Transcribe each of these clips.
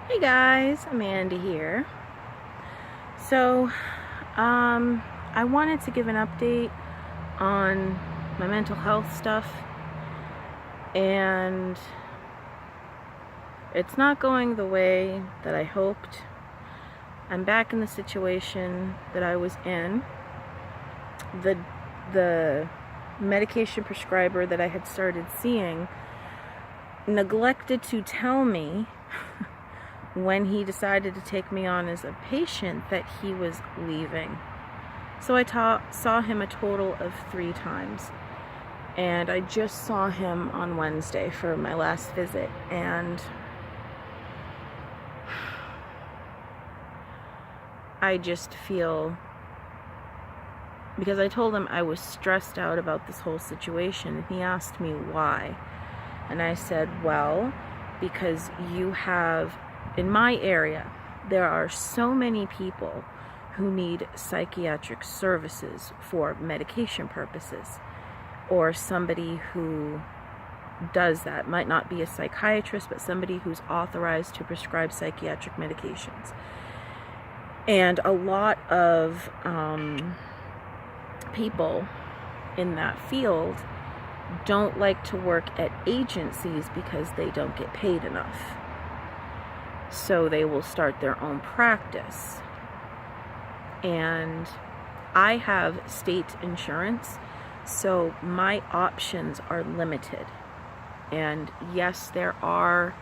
Hey guys, Amanda here. So, I wanted to give an update on my mental health stuff, and it's not going the way that I hoped. I'm back in the situation that I was in. The medication prescriber that I had started seeing neglected to tell me when he decided to take me on as a patient that he was leaving. So I saw him a total of 3 times. And I just saw him on Wednesday for my last visit. And I just feel, because I told him I was stressed out about this whole situation, and he asked me why. And I said, well, because you have, in my area, there are so many people who need psychiatric services for medication purposes, or somebody who does that. Might not be a psychiatrist, but somebody who's authorized to prescribe psychiatric medications. And a lot of people in that field don't like to work at agencies because they don't get paid enough. So they will start their own practice. And I have state insurance, so my options are limited. And yes, there are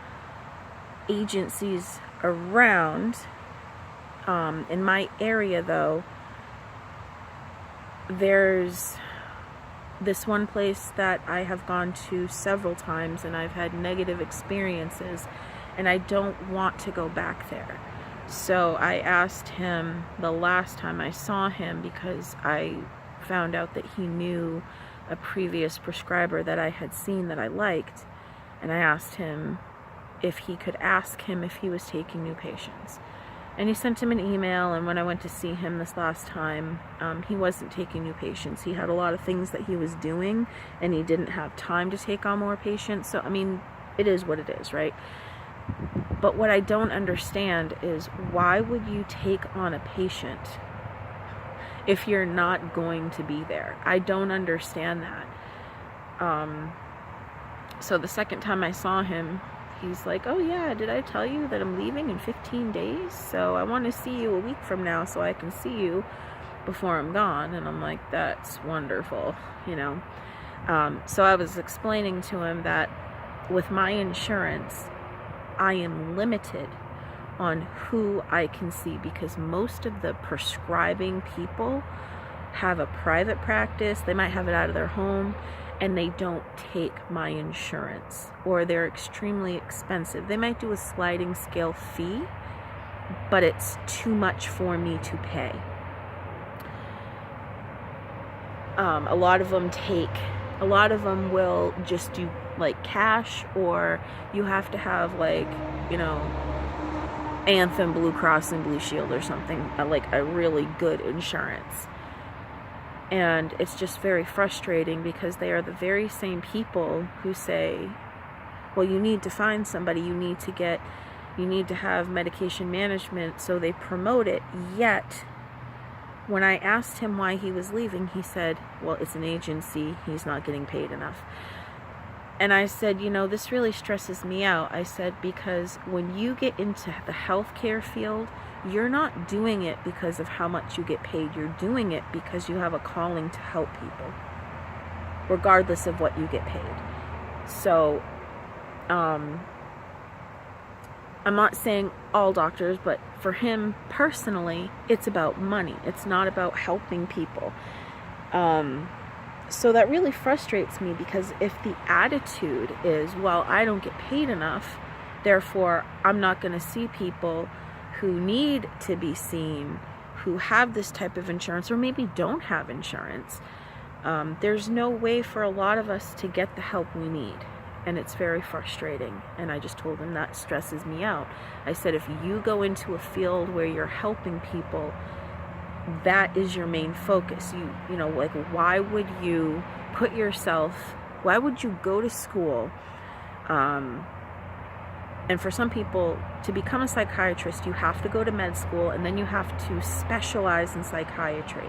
agencies around. In my area, though, there's this one place that I have gone to several times, and I've had negative experiences, and I don't want to go back there. So I asked him the last time I saw him, because I found out that he knew a previous prescriber that I had seen that I liked, and I asked him if he could ask him if he was taking new patients. And he sent him an email, and when I went to see him this last time, he wasn't taking new patients. He had a lot of things that he was doing, and he didn't have time to take on more patients. So, I mean, it is what it is, right? But what I don't understand is, why would you take on a patient if you're not going to be there? I don't understand that. So the second time I saw him, he's like, oh yeah, did I tell you that I'm leaving in 15 days? So I want to see you a week from now so I can see you before I'm gone. And I'm like, that's wonderful, you know. So I was explaining to him that with my insurance, I am limited on who I can see, because most of the prescribing people have a private practice. They might have it out of their home, and they don't take my insurance, or they're extremely expensive. They might do a sliding scale fee, but it's too much for me to pay. A lot of them will just do like cash, or you have to have, like, you know, Anthem, Blue Cross and Blue Shield or something, like a really good insurance. And it's just very frustrating, because they are the very same people who say, well, you need to find somebody, you need to have medication management, so they promote it. Yet when I asked him why he was leaving, he said, well, it's an agency, he's not getting paid enough. And I said, you know, this really stresses me out. I said, because when you get into the healthcare field, you're not doing it because of how much you get paid. You're doing it because you have a calling to help people, regardless of what you get paid. So, I'm not saying all doctors, but for him personally, it's about money. It's not about helping people. So that really frustrates me, because if the attitude is, well, I don't get paid enough, therefore I'm not going to see people who need to be seen, who have this type of insurance, or maybe don't have insurance, there's no way for a lot of us to get the help we need. And it's very frustrating. And I just told him that stresses me out. I said, if you go into a field where you're helping people, that is your main focus. You know, like, why would you why would you go to school And for some people, to become a psychiatrist, you have to go to med school and then you have to specialize in psychiatry.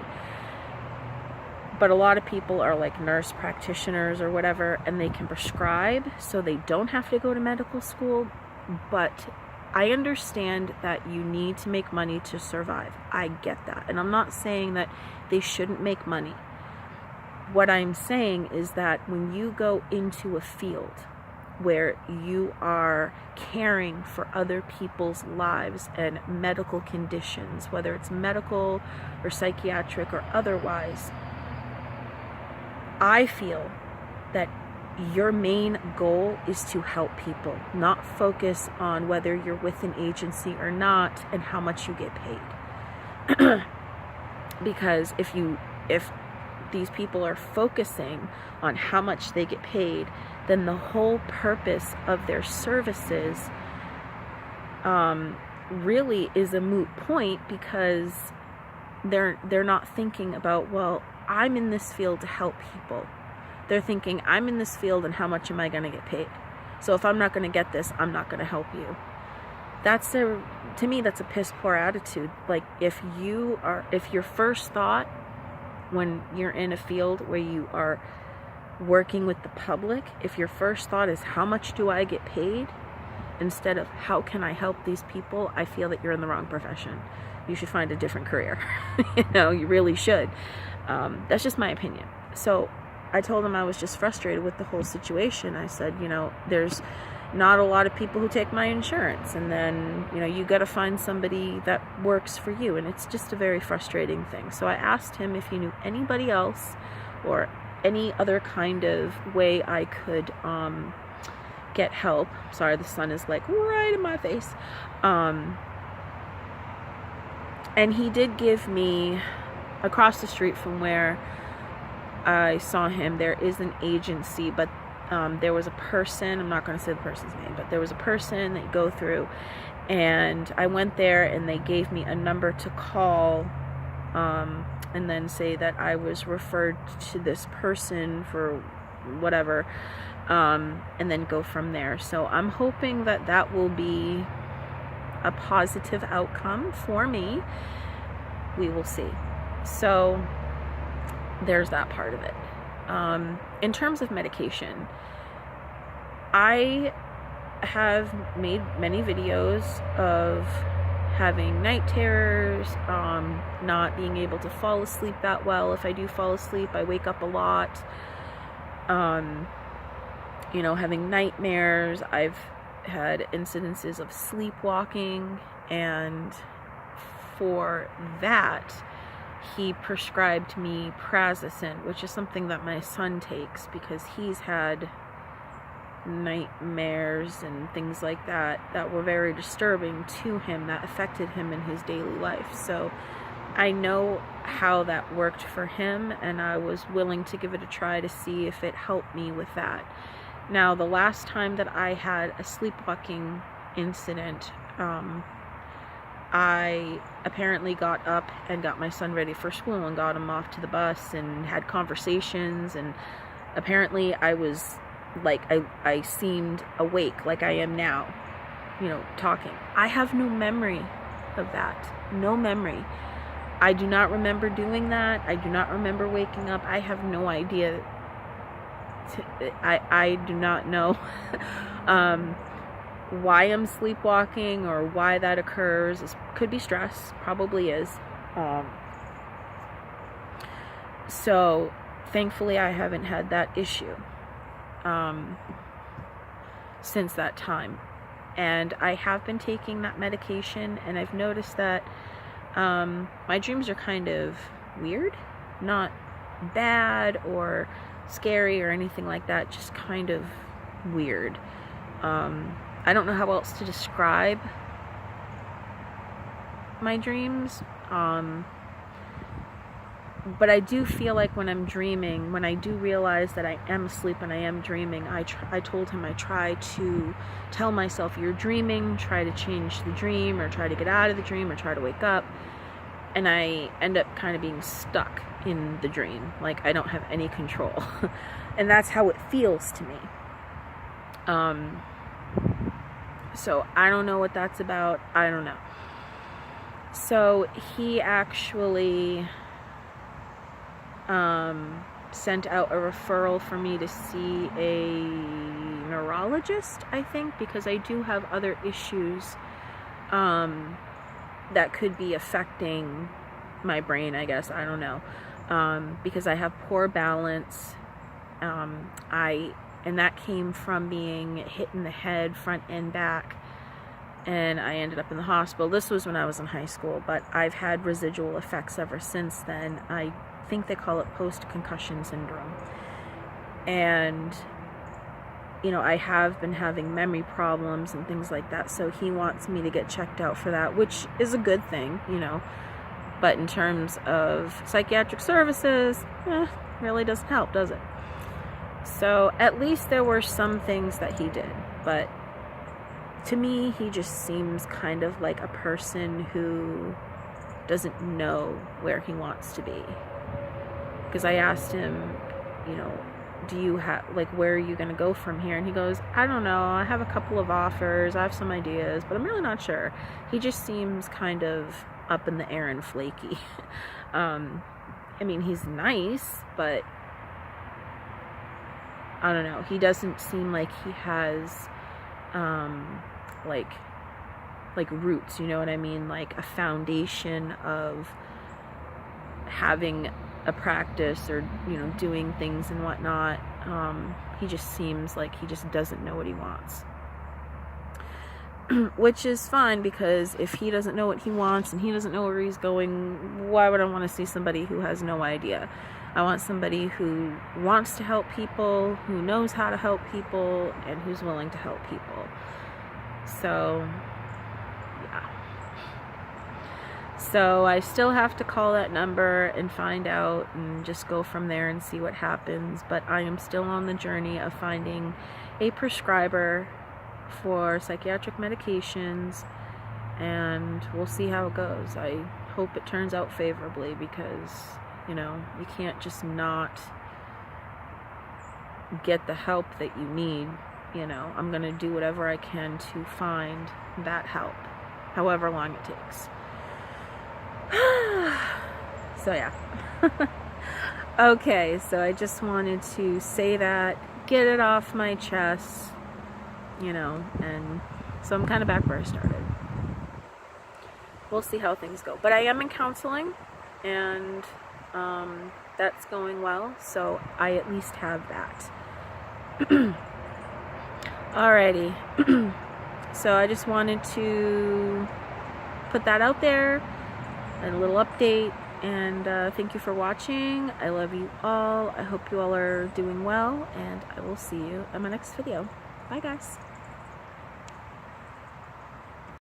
But a lot of people are like nurse practitioners or whatever, and they can prescribe, so they don't have to go to medical school. But I understand that you need to make money to survive. I get that. And I'm not saying that they shouldn't make money. What I'm saying is that when you go into a field where you are caring for other people's lives and medical conditions, whether it's medical or psychiatric or otherwise, I feel that your main goal is to help people, not focus on whether you're with an agency or not and how much you get paid. Because if these people are focusing on how much they get paid, then the whole purpose of their services really is a moot point, because they're not thinking about, well, I'm in this field to help people. They're thinking, I'm in this field and how much am I going to get paid? So if I'm not going to get this, I'm not going to help you. To me, that's a piss poor attitude. Like, if your first thought when you're in a field where you are working with the public, if your first thought is how much do I get paid instead of how can I help these people, I feel that you're in the wrong profession. You should find a different career. You really should. That's just my opinion. So I told him I was just frustrated with the whole situation. I said, there's not a lot of people who take my insurance, and then you got to find somebody that works for you, and it's just a very frustrating thing. So I asked him if he knew anybody else or any other kind of way I could get help. Sorry, the sun is like right in my face. And he did give me, across the street from where I saw him, there is an agency, but there was a person, I'm not going to say the person's name, but there was a person that you go through, and I went there and they gave me a number to call, and then say that I was referred to this person for whatever, and then go from there. So I'm hoping that that will be a positive outcome for me. We will see. So there's that part of it. In terms of medication, I have made many videos of having night terrors, not being able to fall asleep that well. If I do fall asleep, I wake up a lot. Having nightmares. I've had incidences of sleepwalking, and for that, he prescribed me Prazosin, which is something that my son takes because he's had nightmares and things like that were very disturbing to him, that affected him in his daily life. So I know how that worked for him, and I was willing to give it a try to see if it helped me with that. Now, the last time that I had a sleepwalking incident, I apparently got up and got my son ready for school and got him off to the bus and had conversations, and apparently I was like, I seemed awake like I am now, talking. I have no memory of that. No memory. I do not remember doing that. I do not remember waking up. I have no idea. I do not know why I'm sleepwalking or why that occurs. It could be stress, probably is. So thankfully I haven't had that issue since that time. And I have been taking that medication, and I've noticed that my dreams are kind of weird, not bad or scary or anything like that, just kind of weird. I don't know how else to describe my dreams, but I do feel like when I'm dreaming, when I do realize that I am asleep and I am dreaming, I told him I try to tell myself, you're dreaming, try to change the dream, or try to get out of the dream, or try to wake up, and I end up kind of being stuck in the dream, like I don't have any control. And that's how it feels to me. So I don't know what that's about. I don't know. So he actually sent out a referral for me to see a neurologist, I think, because I do have other issues that could be affecting my brain, I guess. I don't know. Because I have poor balance. And that came from being hit in the head, front and back, and I ended up in the hospital. This was when I was in high school, but I've had residual effects ever since then. I think they call it post-concussion syndrome. And, you know, I have been having memory problems and things like that, so he wants me to get checked out for that, which is a good thing, you know. But in terms of psychiatric services, really doesn't help, does it? So at least there were some things that he did, but to me, he just seems kind of like a person who doesn't know where he wants to be. Because I asked him, you know, do you have, like, where are you going to go from here? And he goes, I don't know, I have a couple of offers, I have some ideas, but I'm really not sure. He just seems kind of up in the air and flaky. I mean, he's nice, but I don't know. He doesn't seem like he has, like roots, you know what I mean? Like a foundation of having a practice or, you know, doing things and whatnot. He just seems like he just doesn't know what he wants. Which is fine, because if he doesn't know what he wants and he doesn't know where he's going, why would I want to see somebody who has no idea? I want somebody who wants to help people, who knows how to help people, and who's willing to help people. So, yeah. So I still have to call that number and find out and just go from there and see what happens. But I am still on the journey of finding a prescriber for psychiatric medications, and we'll see how it goes. I hope it turns out favorably, because, you know, you can't just not get the help that you need. You know, I'm going to do whatever I can to find that help, however long it takes. So, yeah. Okay, so I just wanted to say that, get it off my chest, you know, and so I'm kind of back where I started. We'll see how things go. But I am in counseling, and that's going well, so I at least have that. Alrighty. So I just wanted to put that out there, and a little update, and thank you for watching. I love you all. I hope you all are doing well, and I will see you in my next video. Bye, guys.